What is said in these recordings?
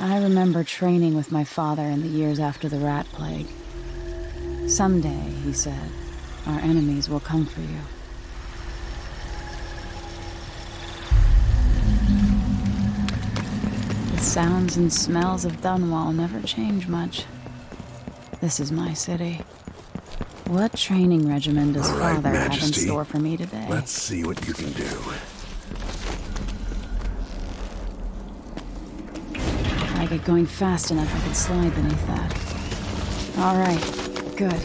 I remember training with my father in the years after the rat plague. Someday, he said, our enemies will come for you. The sounds and smells of Dunwall never change much. This is my city. What training regimen does Father have in store for me today? Let's see what you can do. If I get going fast enough, I could slide beneath that. All right, good.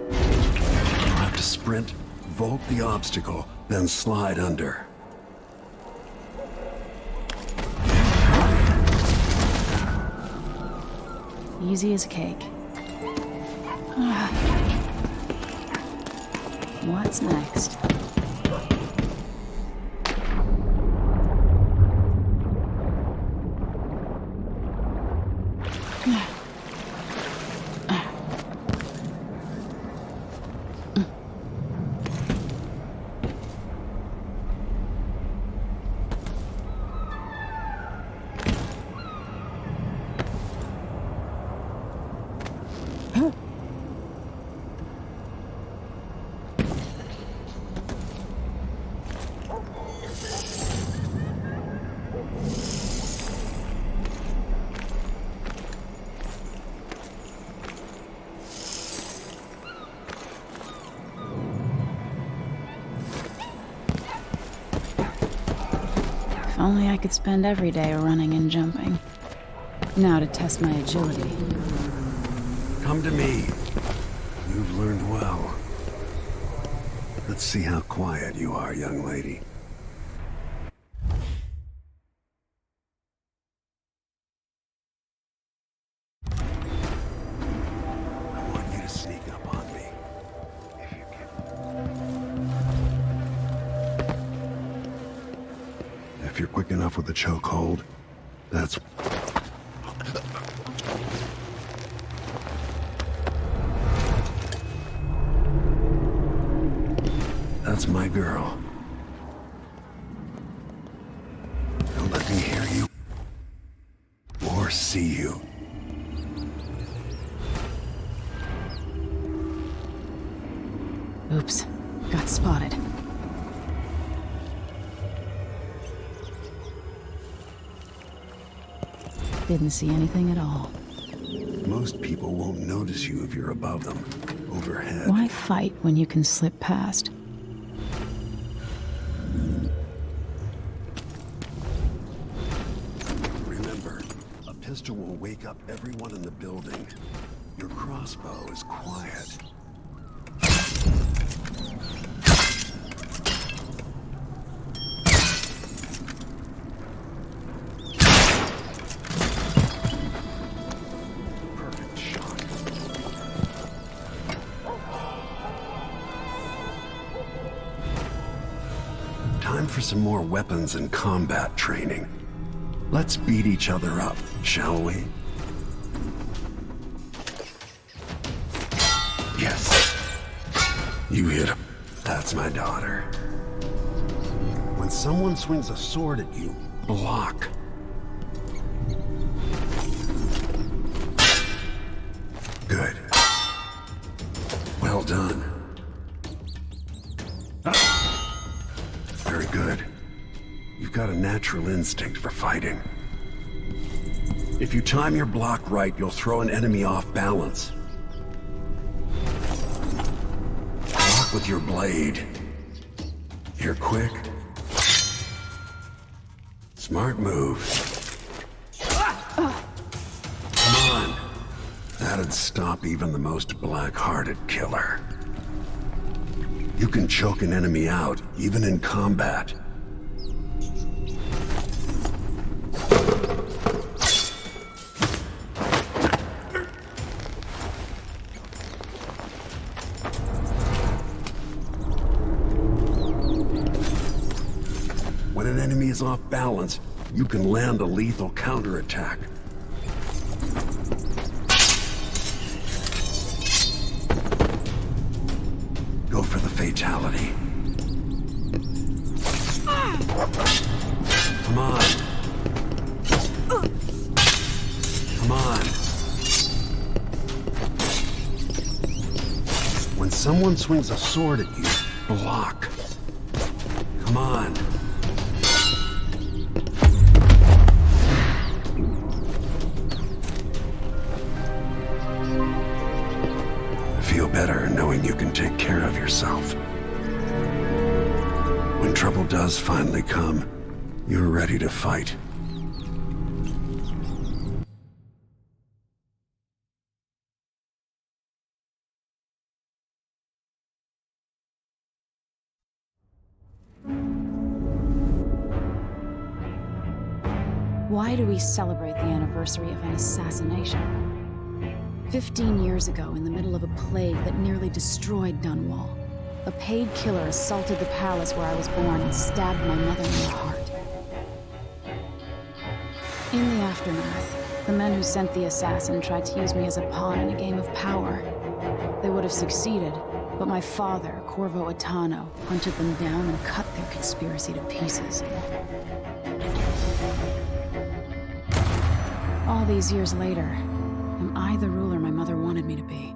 You'll have to sprint, vault the obstacle, then slide under. Easy as cake. What's next? If only I could spend every day running and jumping. Now to test my agility. Come to me. You've learned well. Let's see how quiet you are, young lady. I want you to sneak up on me. If you can. If you're quick enough with the chokehold, that's... That's my girl. Don't let me hear you or see you. Oops, got spotted. Didn't see anything at all. Most people won't notice you if you're above them, overhead. Why fight when you can slip past? Remember, a pistol will wake up everyone in the building. Your crossbow is quiet. Perfect shot. Time for some more weapons and combat training. Let's beat each other up, shall we? Yes. You hit him. That's my daughter. When someone swings a sword at you, block. Good. Well done. Very good. You've got a natural instinct for fighting. If you time your block right, you'll throw an enemy off balance. Block with your blade. You're quick. Smart move. Come on. That'd stop even the most black-hearted killer. You can choke an enemy out, even in combat. When an enemy is off balance, you can land a lethal counterattack. Go for the fatality. Come on. someone swings a sword at you, block. Come on. Feel better knowing you can take care of yourself. When trouble does finally come, you're ready to fight. Why do we celebrate the anniversary of an assassination? 15 years ago, in the middle of a plague that nearly destroyed Dunwall, a paid killer assaulted the palace where I was born and stabbed my mother in the heart. In the aftermath, the men who sent the assassin tried to use me as a pawn in a game of power. They would have succeeded, but my father, Corvo Attano, hunted them down and cut their conspiracy to pieces. All these years later, am I the ruler my mother wanted me to be?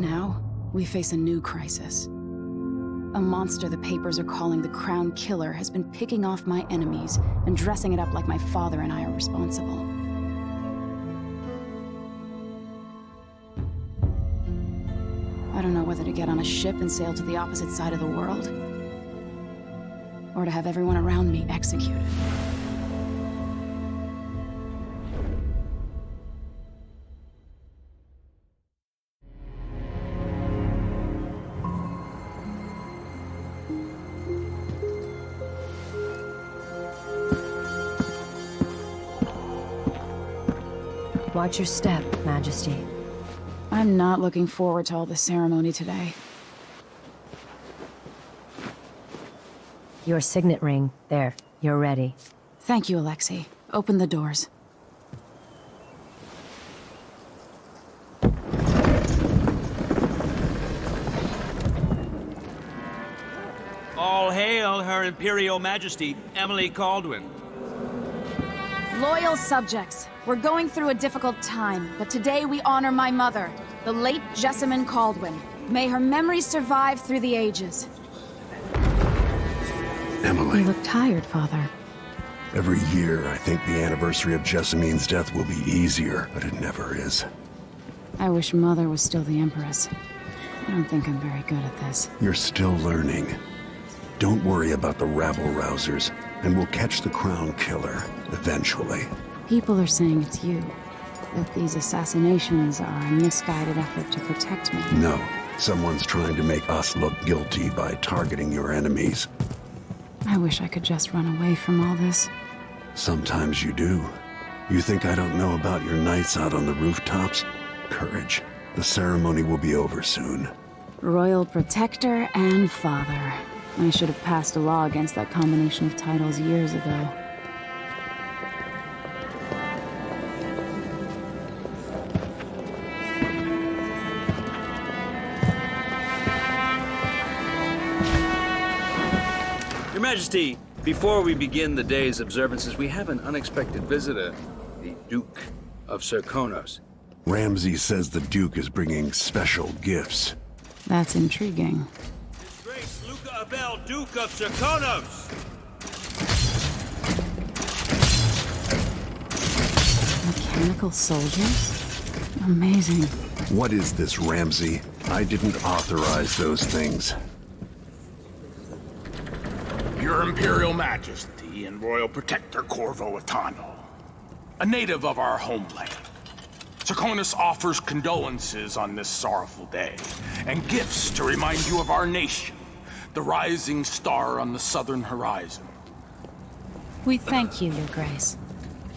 Now, we face a new crisis. A monster the papers are calling the Crown Killer has been picking off my enemies and dressing it up like my father and I are responsible. I don't know whether to get on a ship and sail to the opposite side of the world, or to have everyone around me executed. Watch your step, Majesty. I'm not looking forward to all the ceremony today. Your signet ring. There. You're ready. Thank you, Alexei. Open the doors. All hail Her Imperial Majesty, Emily Kaldwin. Loyal subjects, we're going through a difficult time, but today we honor my mother, the late Jessamine Kaldwin. May her memory survive through the ages. Emily. You look tired, Father. Every year, I think the anniversary of Jessamine's death will be easier, but it never is. I wish Mother was still the Empress. I don't think I'm very good at this. You're still learning. Don't worry about the rabble-rousers, and we'll catch the Crown Killer, eventually. People are saying it's you. That these assassinations are a misguided effort to protect me. No. Someone's trying to make us look guilty by targeting your enemies. I wish I could just run away from all this. Sometimes you do. You think I don't know about your nights out on the rooftops? Courage. The ceremony will be over soon. Royal Protector and Father. I should have passed a law against that combination of titles years ago. Your Majesty, before we begin the day's observances, we have an unexpected visitor, the Duke of Serkonos. Ramsay says the Duke is bringing special gifts. That's intriguing. His Grace Luca Abel, Duke of Serkonos! Mechanical soldiers? Amazing. What is this, Ramsay? I didn't authorize those things. Your Imperial Majesty and Royal Protector Corvo Attano, a native of our homeland. Serkonos offers condolences on this sorrowful day, and gifts to remind you of our nation, the rising star on the southern horizon. We thank you, Your Grace.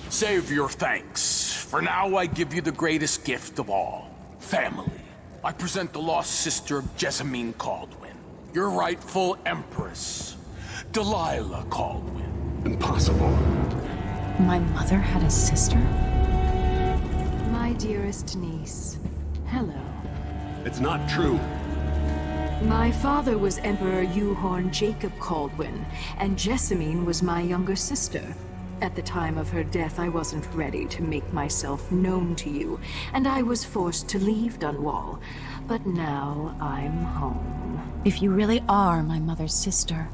Save your thanks. For now, I give you the greatest gift of all, family. I present the lost sister of Jessamine Kaldwin, your rightful Empress, Delilah Copperspoon. Impossible. My mother had a sister? My dearest niece, hello. It's not true. My father was Emperor Yuhorn Jacob Kaldwin, and Jessamine was my younger sister. At the time of her death, I wasn't ready to make myself known to you, and I was forced to leave Dunwall. But now I'm home. If you really are my mother's sister,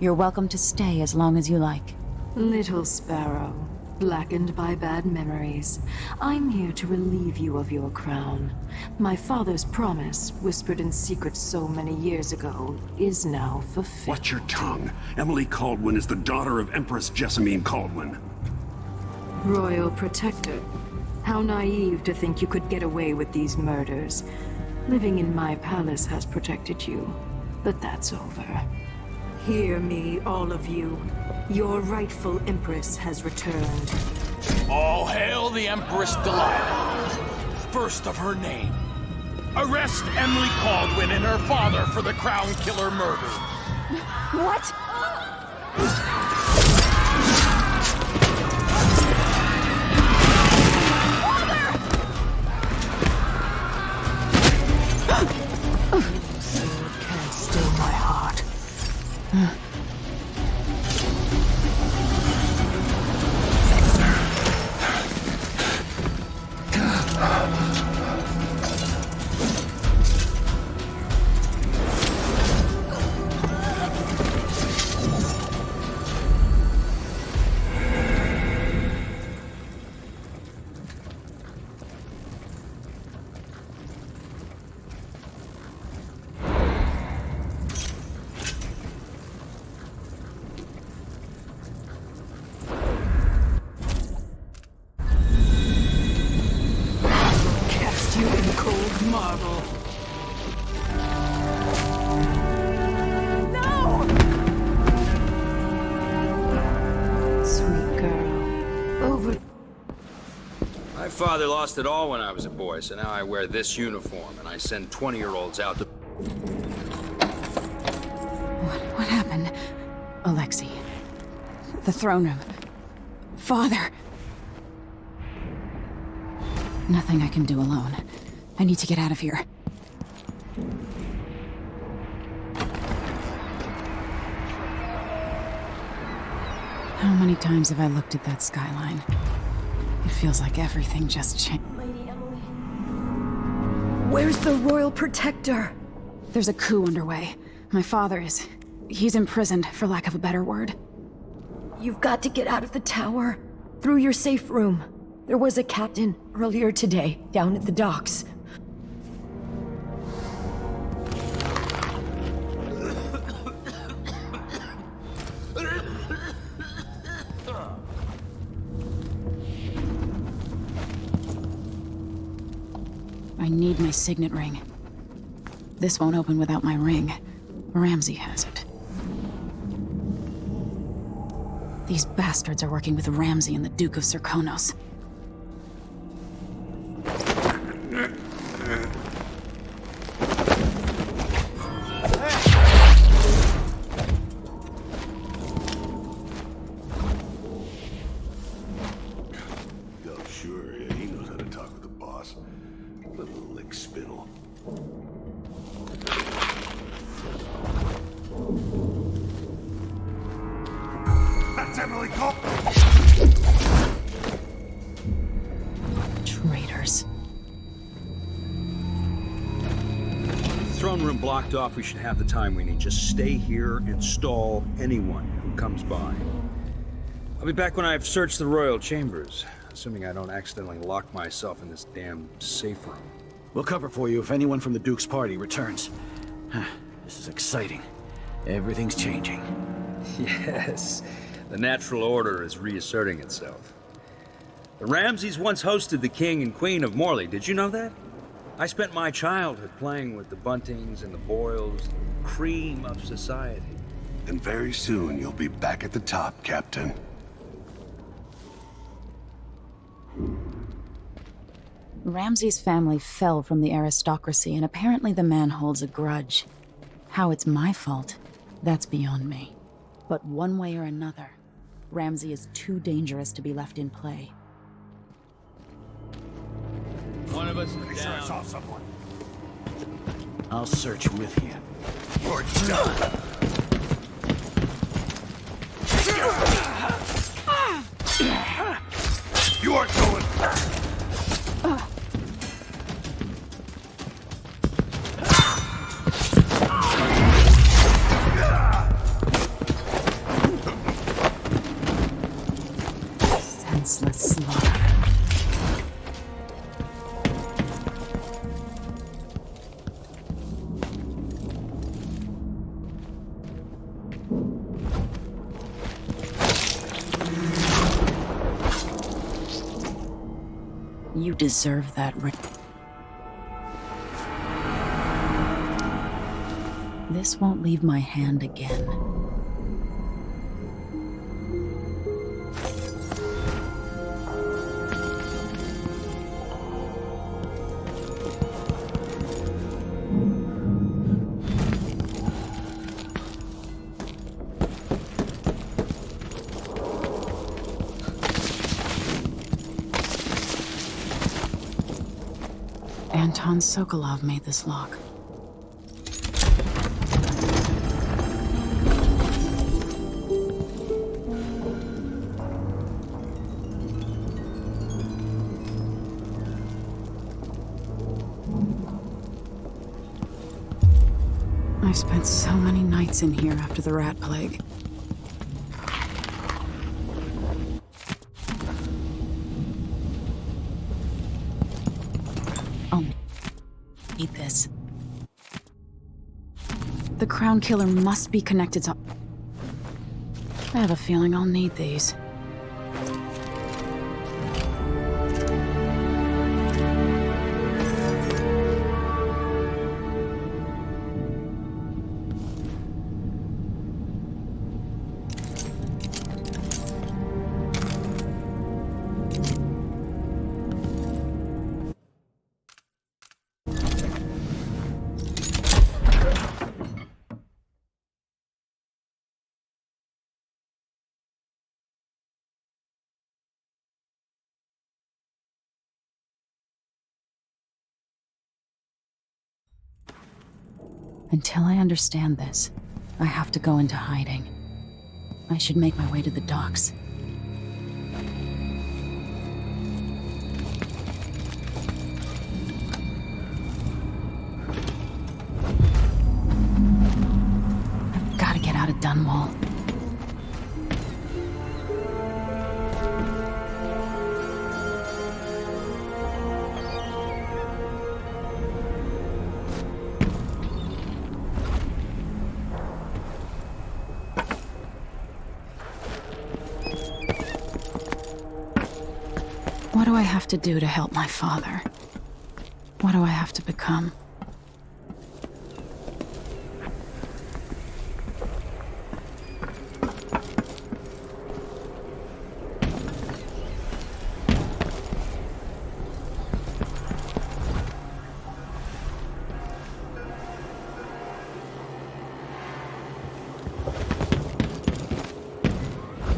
you're welcome to stay as long as you like. Little sparrow, blackened by bad memories, I'm here to relieve you of your crown. My father's promise, whispered in secret so many years ago, is now fulfilled. Watch your tongue. Emily Kaldwin is the daughter of Empress Kaldwin. Royal Protector. How naive to think you could get away with these murders. Living in my palace has protected you, but that's over. Hear me, all of you. Your rightful Empress has returned. All hail the Empress Delilah, first of her name. Arrest Emily Kaldwin and her father for the Crown Killer murder. What? Sword can't still my heart. Marvel. Sweet girl. Over. My father lost it all when I was a boy, so now I wear this uniform, and I send 20-year-olds out to... What happened? Alexei. The throne room. Father. Nothing I can do alone. I need to get out of here. How many times have I looked at that skyline? It feels like everything just changed. Lady Emily. Where's the Royal Protector? There's a coup underway. My father is... he's imprisoned, for lack of a better word. You've got to get out of the tower. Through your safe room. There was a captain earlier today, down at the docks. I need my signet ring. This won't open without my ring. Ramsay has it. These bastards are working with Ramsay and the Duke of Serkonos. Yo, sure, yeah, he knows how to talk with the boss. Little lick spittle. That's Emily Kaldwin! Traitors. Throne room blocked off. We should have the time we need. Just stay here and stall anyone who comes by. I'll be back when I've searched the royal chambers, assuming I don't accidentally lock myself in this damn safe room. We'll cover for you if anyone from the Duke's party returns. This is exciting. Everything's changing. Yes, the natural order is reasserting itself. The Ramsays once hosted the king and queen of Morley. Did you know that? I spent my childhood playing with the Buntings and the Boyles, the cream of society. And very soon you'll be back at the top, Captain. Ramsay's family fell from the aristocracy, and apparently the man holds a grudge. How it's my fault, that's beyond me. But one way or another, Ramsay is too dangerous to be left in play. One of us is Pretty sure I saw someone. I'll search with you. You're done. senseless slaughter. You deserve that. This won't leave my hand again. Anton Sokolov made this lock. I spent so many nights in here after the rat plague. I'll eat this. The Crown Killer must be connected to... I have a feeling I'll need these. Until I understand this, I have to go into hiding. I should make my way to the docks. I've got to get out of Dunwall. What do I have to do to help my father? What do I have to become?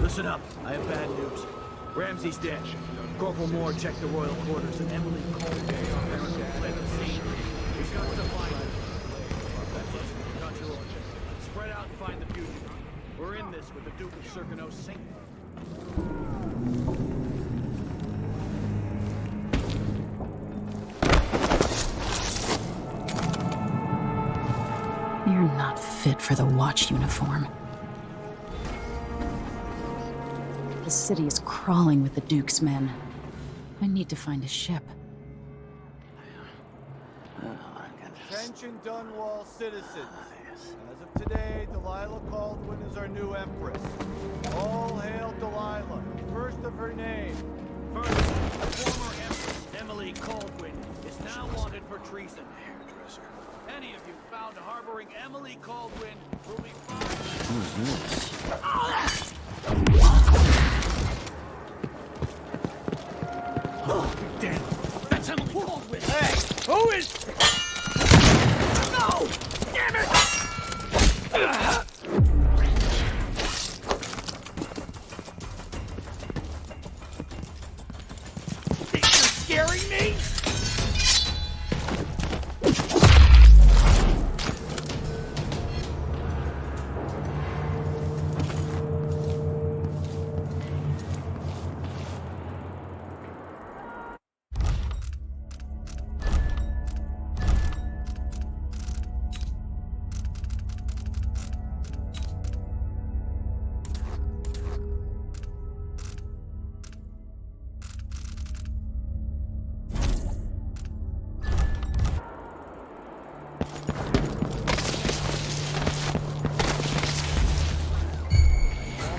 Listen up, I have bad news. Ramsey's dead. Corporal Moore checked the royal quarters, and Emily Kaldwin apparently fled the scene. We've got to find her. Got your orders. Spread out and find the fugitive. We're in this with the Duke of Serkino's Saint. You're not fit for the watch uniform. The city is crawling with the Duke's men. I need to find a ship. Attention Dunwall citizens. As of today, Delilah Copperspoon is our new Empress. All hail Delilah, first of her name. First, the former Empress Emily Kaldwin is now wanted for treason. Any of you found harboring Emily Kaldwin will be fined. Who's this? Oh, damn! That's Emily Kaldwin! Hey! Who is... No! Damn it! Think you're scaring me?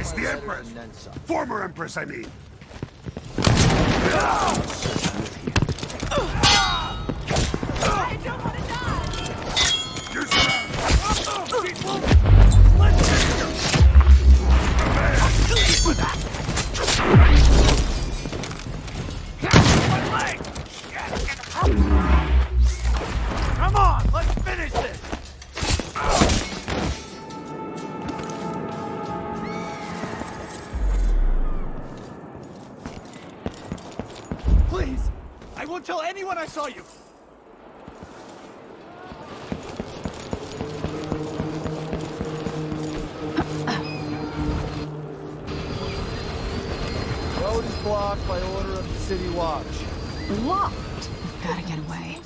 Empress, the Empress! Former Empress, I mean! I don't want to die! You're surrounded! Come on, let's finish this! Please! I won't tell anyone I saw you! Road is blocked by order of the City Watch. Locked! Gotta get away.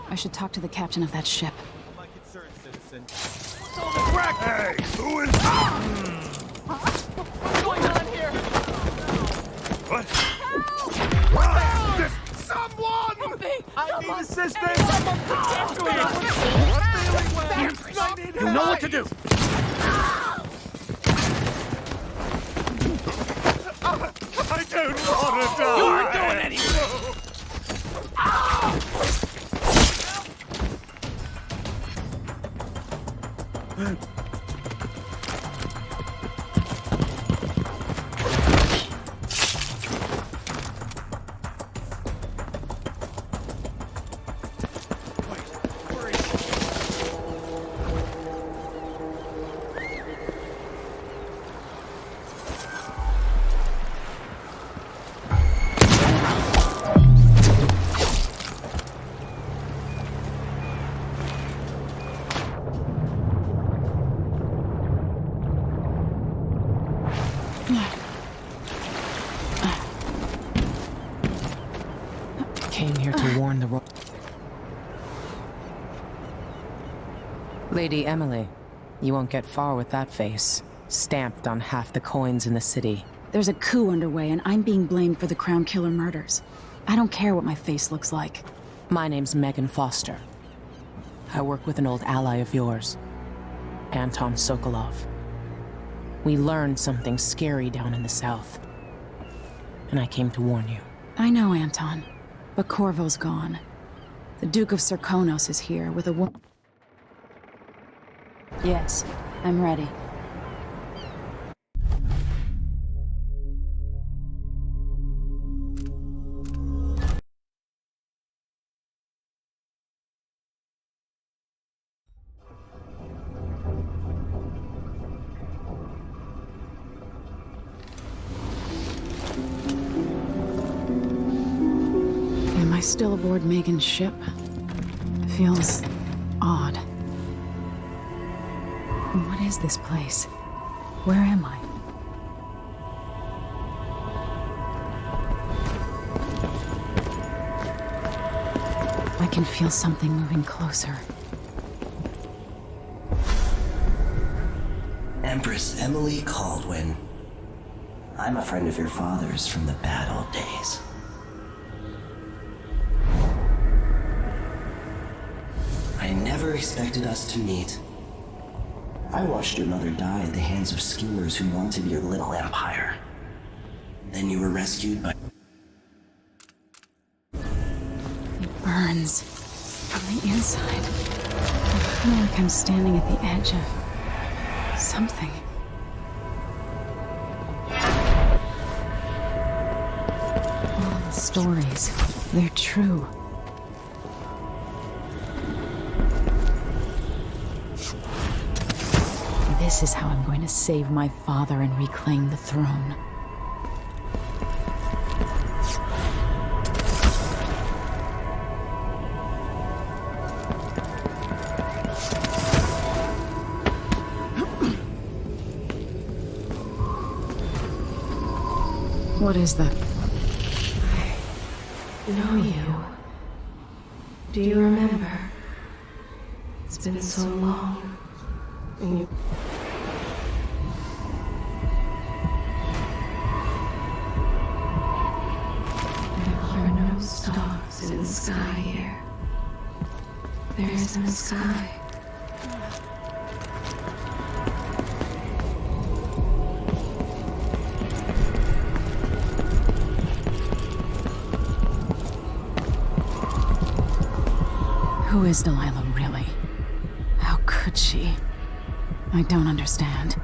I should talk to the captain of that ship. My concern, citizen. Hey, who is... What's going on here? What? Someone! I need assistance! You know what to do! I don't want to die! You aren't going anywhere! Came here to warn the Lady Emily, you won't get far with that face. Stamped on half the coins in the city. There's a coup underway, and I'm being blamed for the Crown Killer murders. I don't care what my face looks like. My name's Megan Foster. I work with an old ally of yours, Anton Sokolov. We learned something scary down in the south, and I came to warn you. I know, Anton, but Corvo's gone. The Duke of Serkonos is here with a woman. Yes, I'm ready. Am I still aboard Megan's ship? Feels odd. What is this place? Where am I? I can feel something moving closer. Empress Emily Kaldwin. I'm a friend of your father's from the bad old days. I never expected us to meet. I watched your mother die at the hands of schemers who wanted your little empire. Then you were rescued by... It burns from the inside. I feel like I'm standing at the edge of something. All the stories, they're true. This is how I'm going to save my father and reclaim the throne. What is that? I know you. Do you remember? It's been so long. And you... There are no stars in the sky here. There isn't a sky. Who is Delilah really? How could she? I don't understand.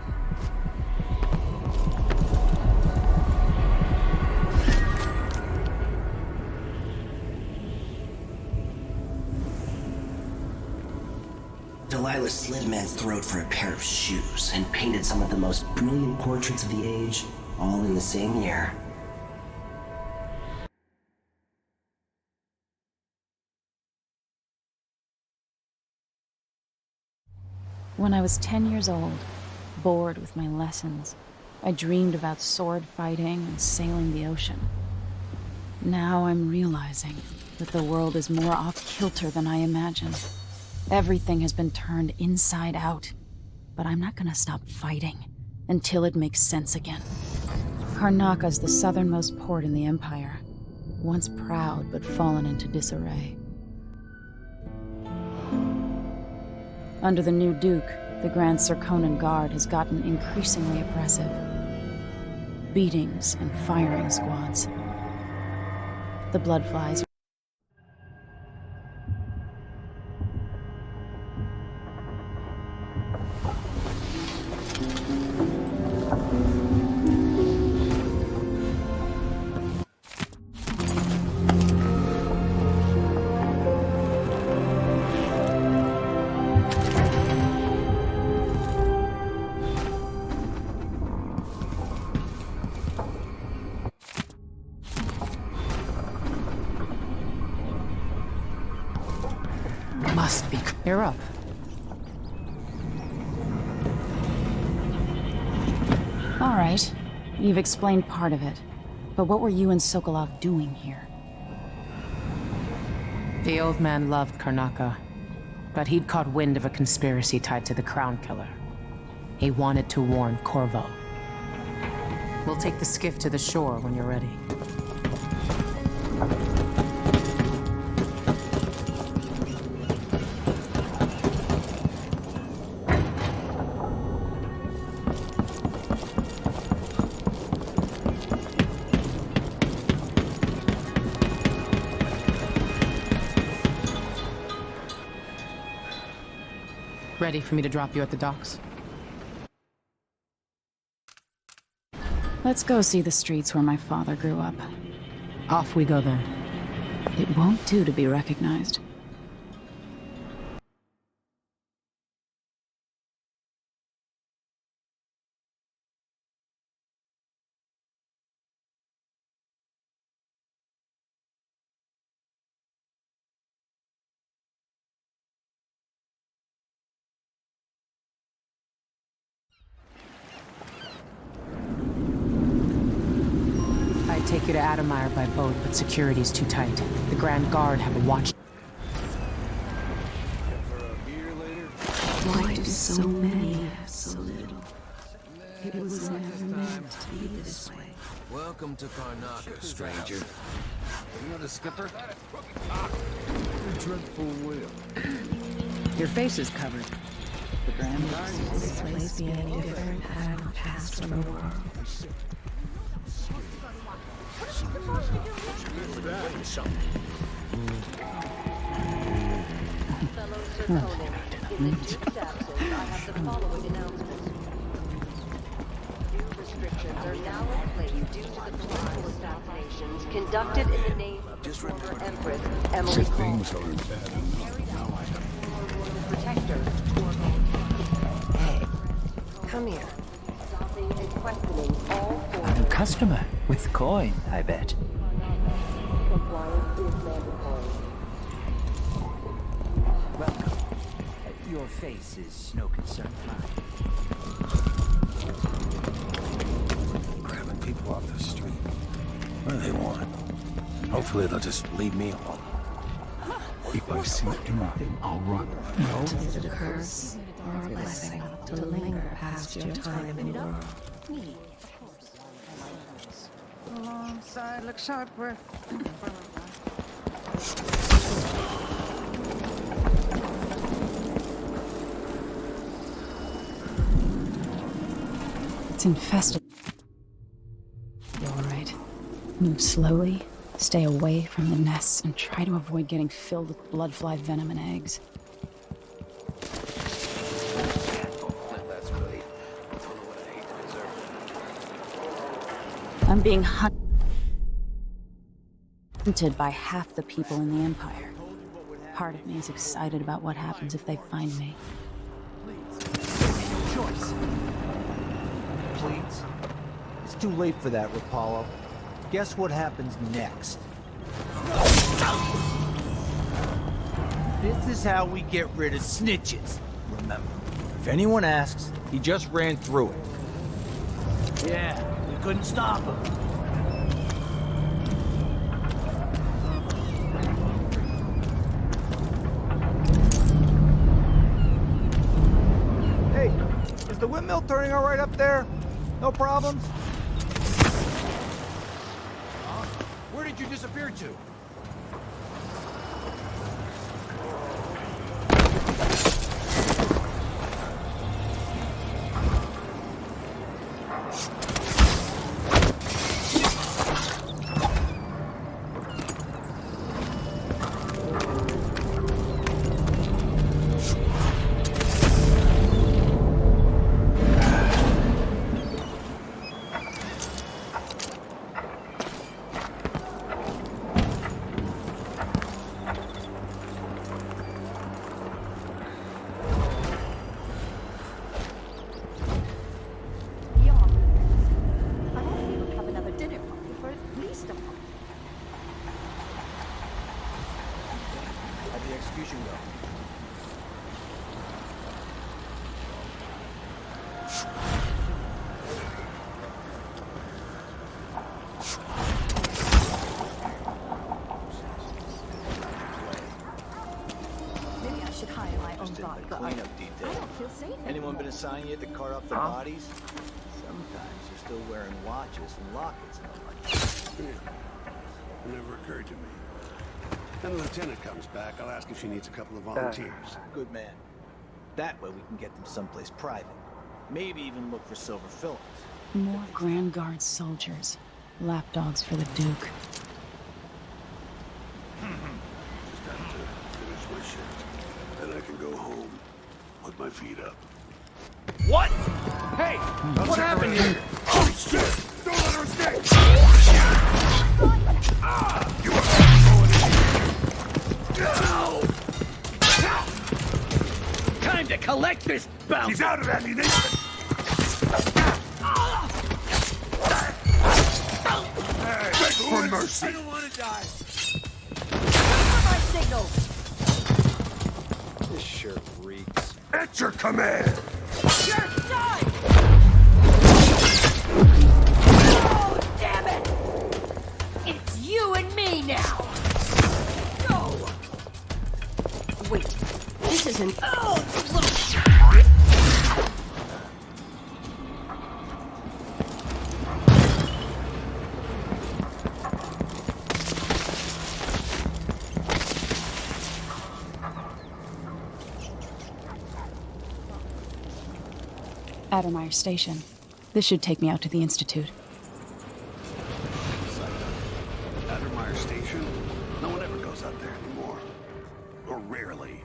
Delilah slit a man's throat for a pair of shoes and painted some of the most brilliant portraits of the age, all in the same year. When I was 10 years old, bored with my lessons, I dreamed about sword fighting and sailing the ocean. Now I'm realizing that the world is more off-kilter than I imagined. Everything has been turned inside out, but I'm not gonna stop fighting until it makes sense again. Karnaca's the southernmost port in the Empire, once proud but fallen into disarray. Under the new Duke, the Grand Serkonan Guard has gotten increasingly oppressive. Beatings and firing squads. The bloodflies. Must be. You're up. All right. You've explained part of it. But what were you and Sokolov doing here? The old man loved Karnaca, but he'd caught wind of a conspiracy tied to the Crown Killer. He wanted to warn Corvo. We'll take the skiff to the shore when you're ready. Ready for me to drop you at the docks? Let's go see the streets where my father grew up. Off we go then. It won't do to be recognized. I'd take you to Adamire by boat, but security's too tight. The Grand Guard have a watch. Why do so many have so little? It was never meant to be this way. Welcome to Karnaca, stranger. You know the skipper? A dreadful whale. Your face is covered. The Grand Guard is This place be any different had not passed from the world. Fellow Serkonan, in the Duke's absence, I have the following announcement. New restrictions are now in place due to the political assassinations conducted in the name of the former Empress Emily Kaldwin. Carried out by the former royal protector, Corvo. Hey, come here. Stopping and questioning all a four. new customer with coin, I bet. Compliance is mandatory. Welcome. Your face is no concern of mine. Grabbing people off the street. What do they want? Hopefully they'll just leave me alone. If I see anything, I'll run. No? Is it a curse or a blessing to linger past your time in the world? Alongside, look sharp, we're... It's infested. You're all right. Move slowly, Stay away from the nests and try to avoid getting filled with bloodfly venom and eggs. That's really totally what I hate to deserve. I'm being hunted by half the people in the Empire. Part of me is excited about what happens if they find me. Choice. Please. It's too late for that, Rapallo. Guess what happens next? This is how we get rid of snitches. Remember, if anyone asks, he just ran through it. Yeah, we couldn't stop him. Hey, is the windmill turning all right up there? No problems? Where did you disappear to? Assigned yet to cart off the bodies? Sometimes you're still wearing watches and lockets and the like. It never occurred to me. When the lieutenant comes back, I'll ask if she needs a couple of volunteers. Good man. That way we can get them someplace private. Maybe even look for silver fillings. More Grand Guard soldiers. Lapdogs for the Duke. Just have to finish my shift. Then I can go home. Put my feet up. What? Hey! What happened here? Oh, shit! Don't let her escape! You are going in. Time to collect this bounty! She's out of ammunition! Hey, beg for mercy! I don't want to die! My signal! This shirt reeks. At your command! Your side! Oh, damn it! It's you and me now! Go! Wait, this isn't... Oh, little... Addermeyer Station. This should take me out to the Institute. Addermeyer Station? No one ever goes out there anymore. Or rarely.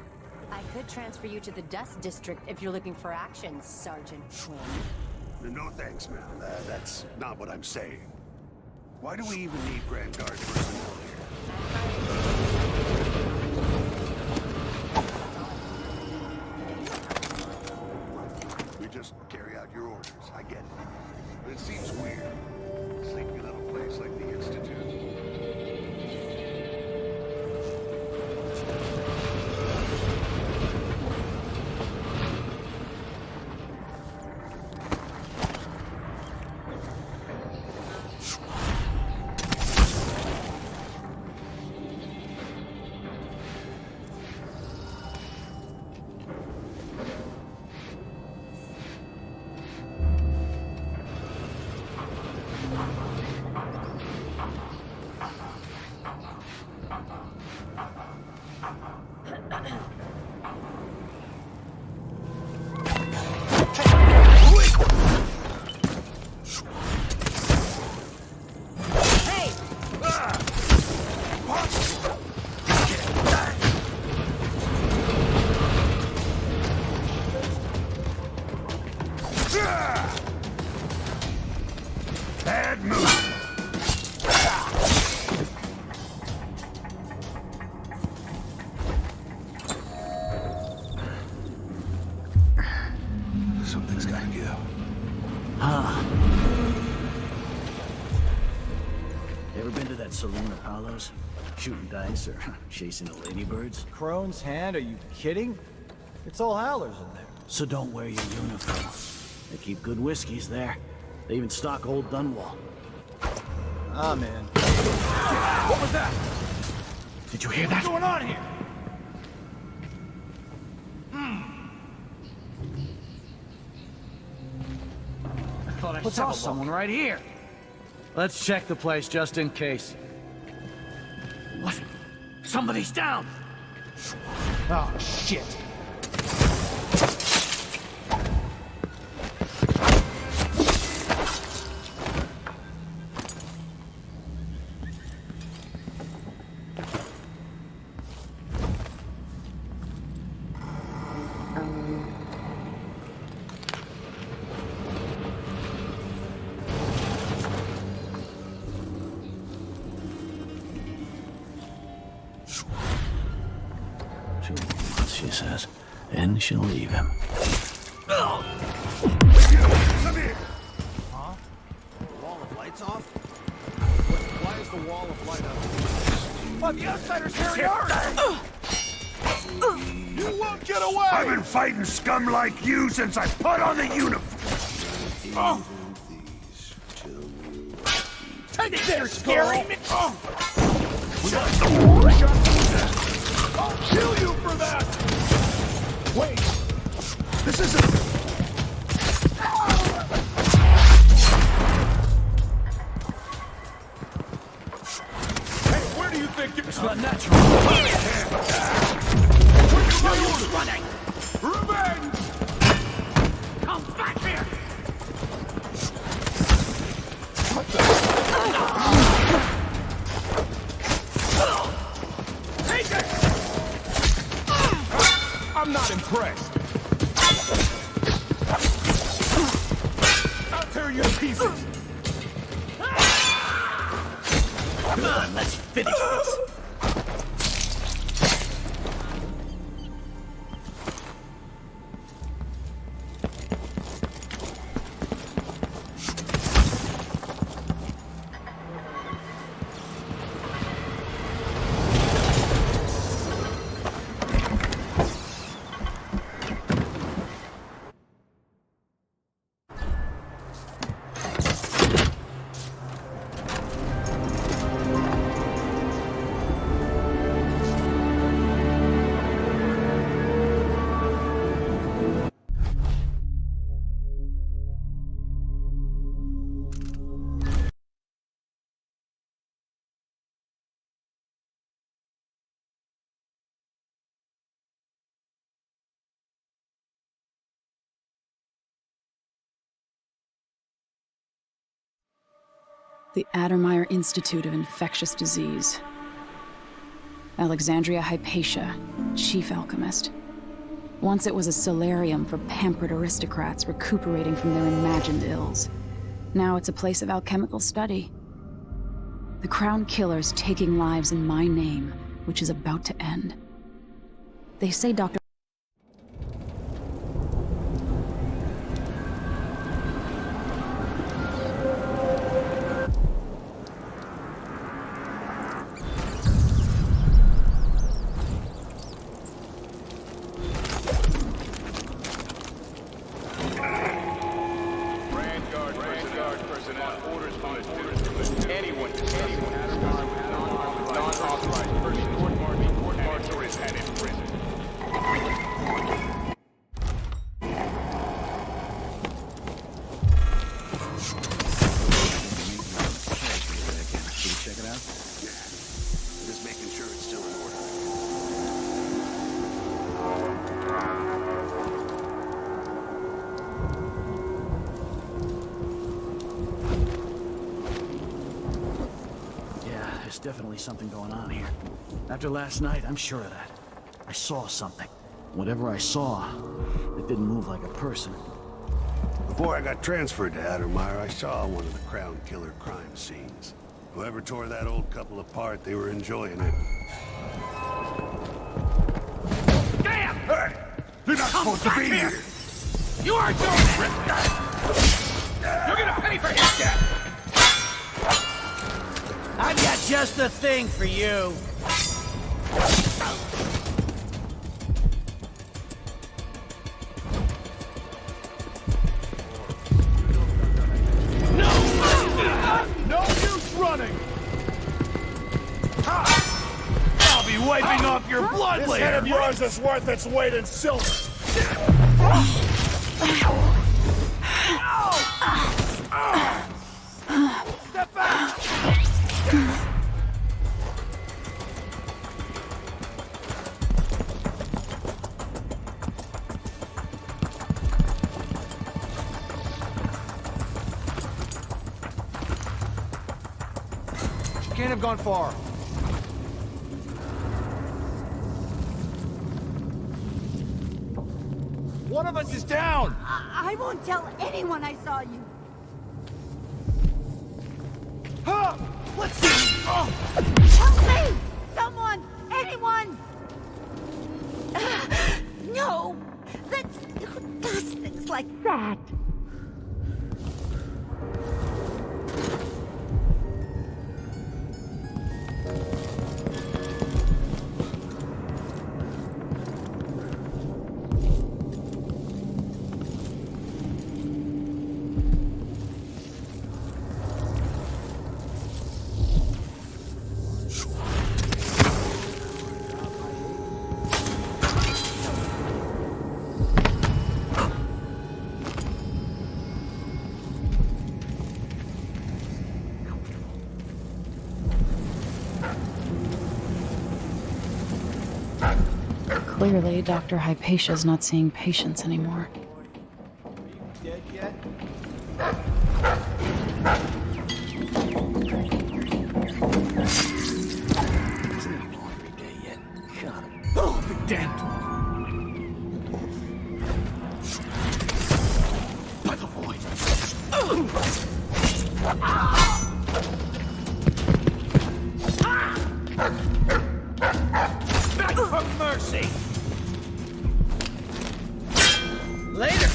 I could transfer you to the Dust District if you're looking for action, Sergeant Quinn. No thanks, ma'am. That's not what I'm saying. Why do we even need Grand Guard personnel here? We just carry out your orders. I get it. But it seems weird. Sleeping in a place like the Institute. head move! Something's gotta go. Ever been to that saloon Apollo's? Shooting dice or chasing the ladybirds? Crone's hand? Are you kidding? It's all howlers in there. So don't wear your uniform. They keep good whiskeys there. They even stock old Dunwall. Ah, man. What was that? Did you hear that? What's going on here? I thought I saw someone right here. Let's check the place just in case. What? Somebody's down! Oh, shit. She says, and she'll leave him. Come here! Huh? Wall of lights off? Why is the wall of light up? Oh, the outsiders carry ours! You won't get away! I've been fighting scum like you since I put on the uniform! Oh. Take it there, scary! Oh. I'll kill you for that! Wait! This isn't... Hey, where do you think you're... It's not natural. Where are you running? Revenge! Come back here! What the... Take it! I'm not impressed. I'll tear you to pieces. Come on, let's finish this. The Addermeyer Institute of Infectious Disease. Alexandria Hypatia, chief alchemist. Once it was a solarium for pampered aristocrats recuperating from their imagined ills. Now it's a place of alchemical study. The Crown Killer's taking lives in my name, which is about to end. They say Dr. Definitely something going on here. After last night, I'm sure of that. I saw something. Whatever I saw, it didn't move like a person. Before I got transferred to Addermire, I saw one of the Crown Killer crime scenes. Whoever tore that old couple apart, they were enjoying it. Damn! Hey! You're not supposed to be here! You aren't doing it! You're gonna pay for his death! I've got just the thing for you. No use running! I'll be wiping off your blood later! This head of yours is worth its weight in silver! Step back! You can't have gone far. One of us is down! I won't tell anyone I saw you. Let's see! Help me! Someone! Anyone! No! Who does things like that? Clearly, Dr. Hypatia's not seeing patients anymore. Dead yet? Isn't it laundry day yet? Got him. Oh, be damned! By the void! Beg for mercy! Later!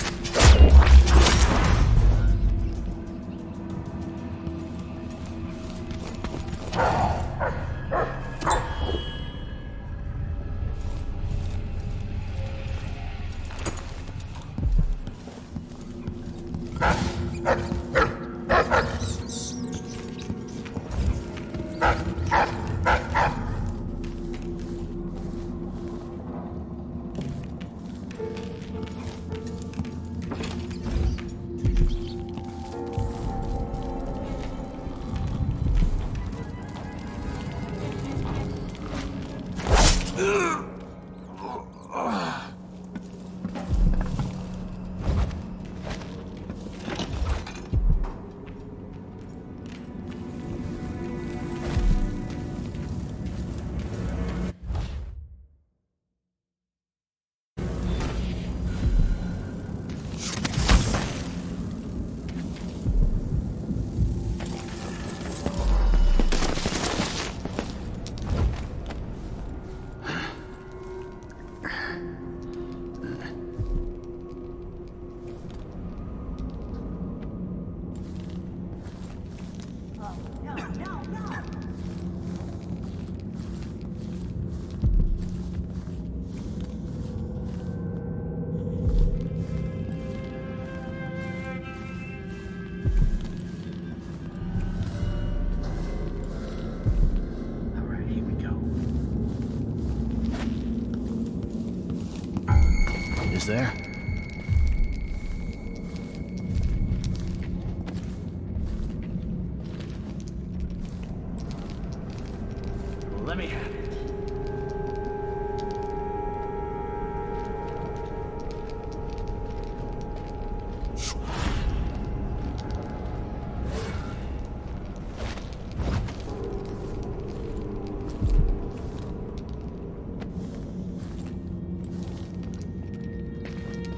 There? Let me have it.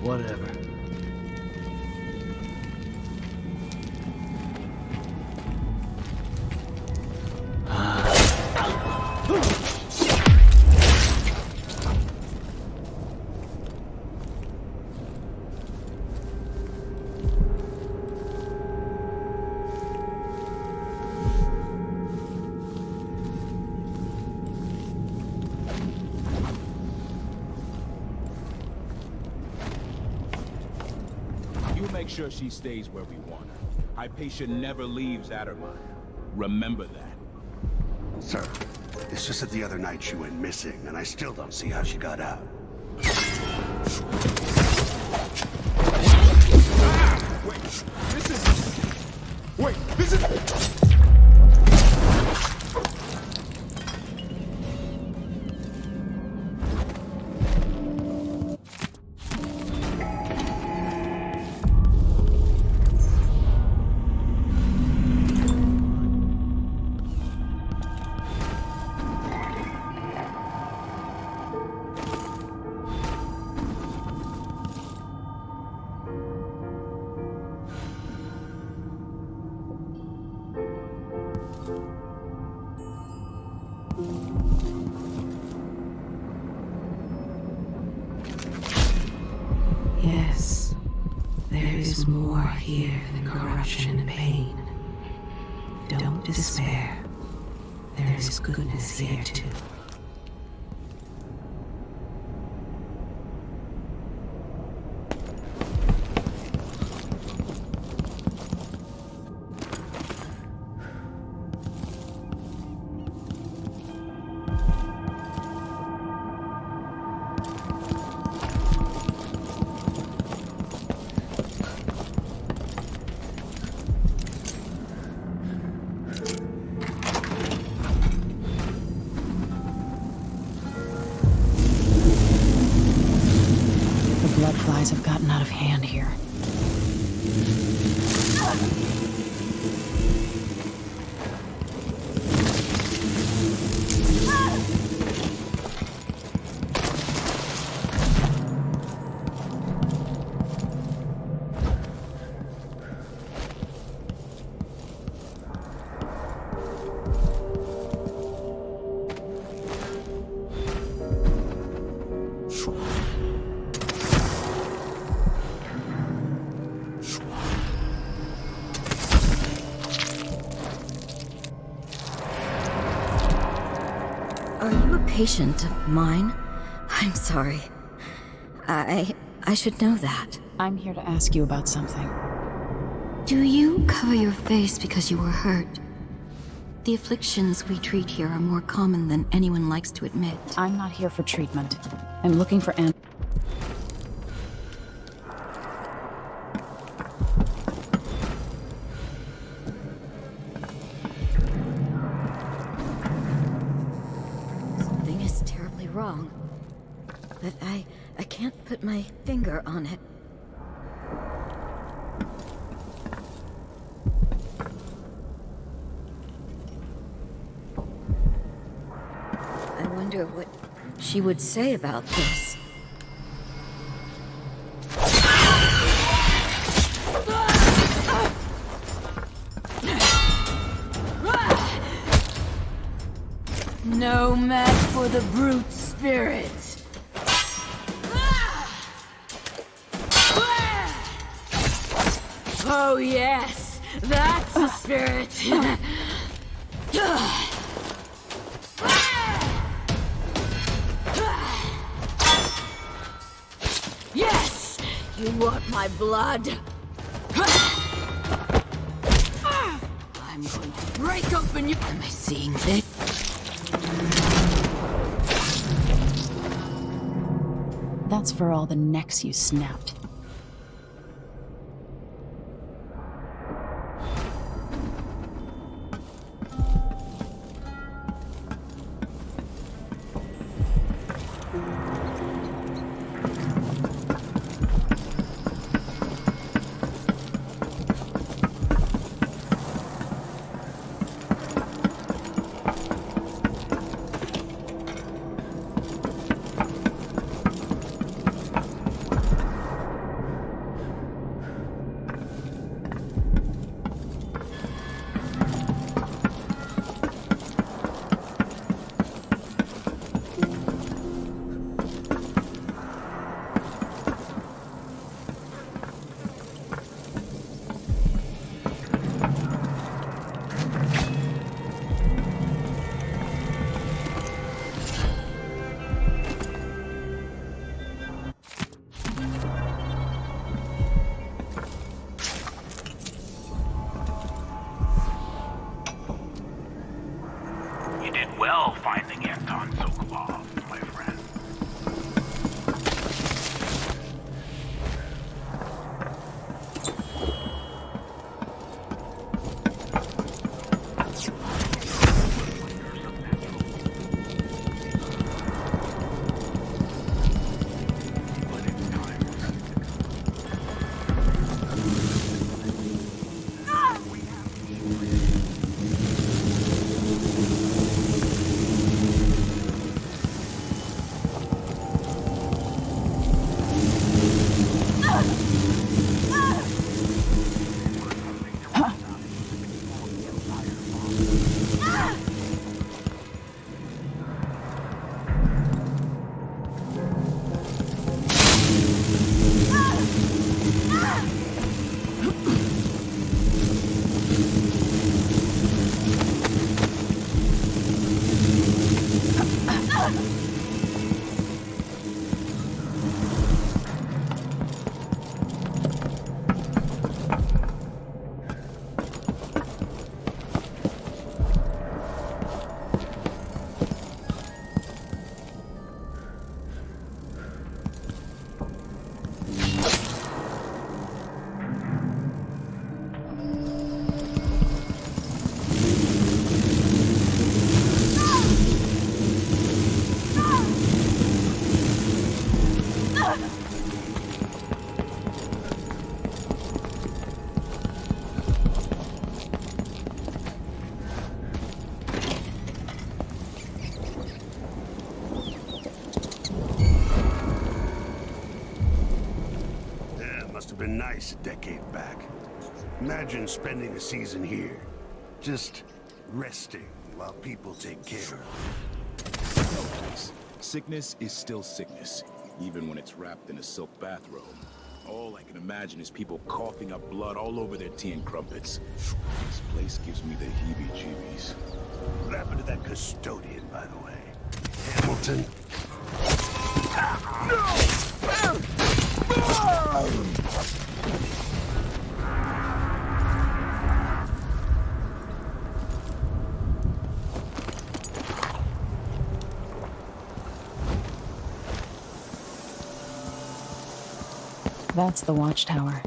Whatever. make sure she stays where we want her. Hypatia never leaves Addermire. Remember that. Sir, it's just that the other night she went missing, and I still don't see how she got out. Wait, this is... Yes, there is more here than corruption and pain. Don't despair. There is goodness here too. Have gotten out of hand here. Patient of mine? I'm sorry. I should know that. I'm here to ask you about something. Do you cover your face because you were hurt? The afflictions we treat here are more common than anyone likes to admit. I'm not here for treatment. I'm looking for wrong, but I can't put my finger on it. I wonder what she would say about this. No match for the brute spirit. Oh yes, that's the spirit. Yes, you want my blood? I'm going to break open your... Am I seeing this? That's for all the necks you snapped. well finding Anton Sokolov, my friend. Been nice a decade back. Imagine spending a season here, just resting while people take care of. Sickness is still sickness, even when it's wrapped in a silk bathrobe. All I can imagine is people coughing up blood all over their tea and crumpets. This place gives me the heebie-jeebies. What happened to that custodian, by the way? Hamilton? That's the watchtower.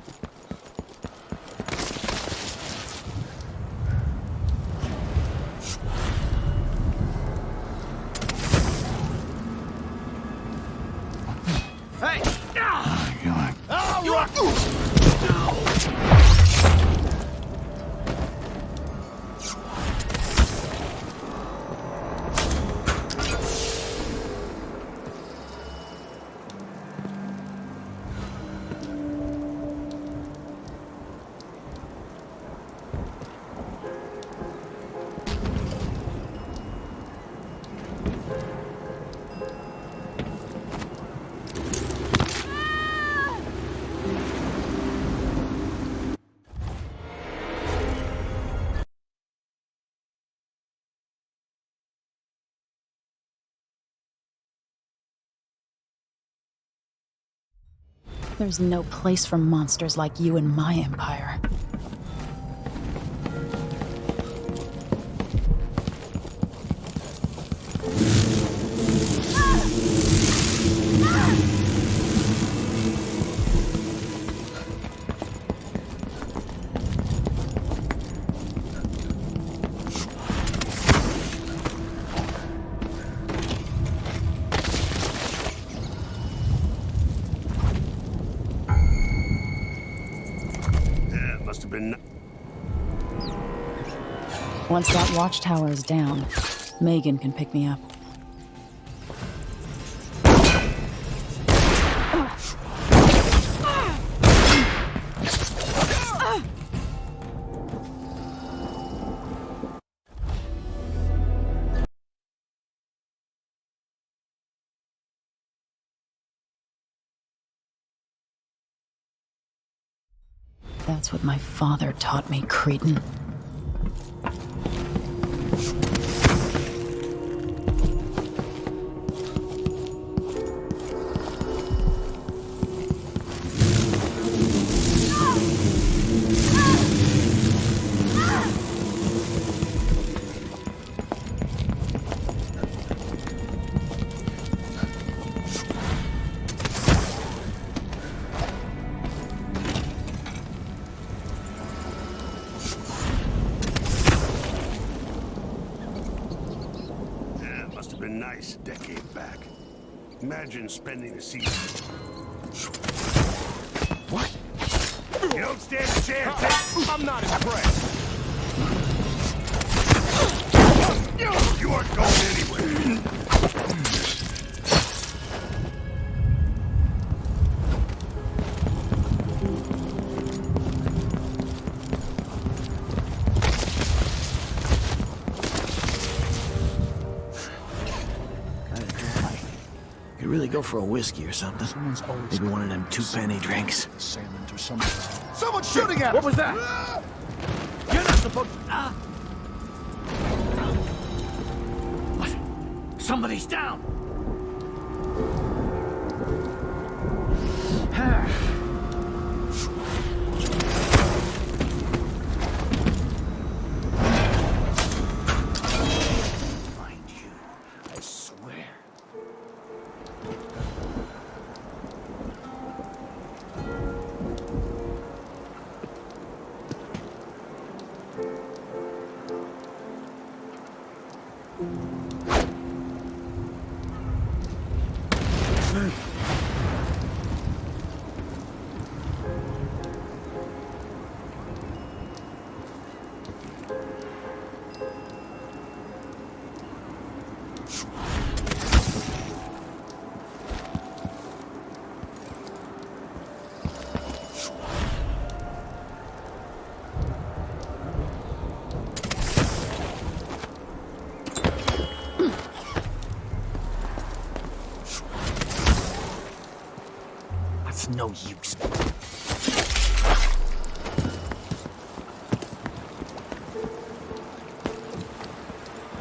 Hey! You're like... Oh, rock! There's no place for monsters like you in my empire. Once that watchtower is down, Megan can pick me up. That's what my father taught me, cretin. nice a decade back. Imagine spending a season. What? You don't stand a chance. I'm not impressed. You aren't going anywhere. You really go for a whiskey or something? Maybe one of them 2-penny drinks. Someone's shooting at us! What was that? You're not supposed to... What? Somebody's down! Find you, I swear. That's no use.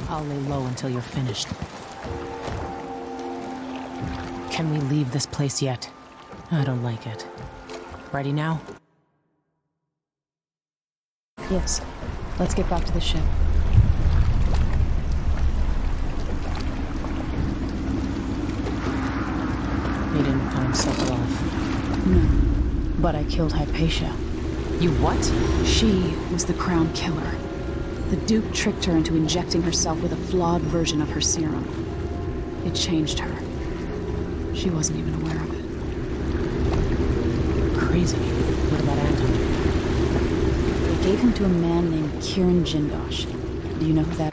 I'll lay low until you're finished. Can we leave this place yet? I don't like it. Ready now? Yes. Let's get back to the ship. You didn't find Sokolov? No. But I killed Hypatia. You what? She was the crown killer. The Duke tricked her into injecting herself with a flawed version of her serum. It changed her. She wasn't even aware of it. Crazy. What about Anton? They gave him to a man named Kiran Jindosh. Do you know who that is?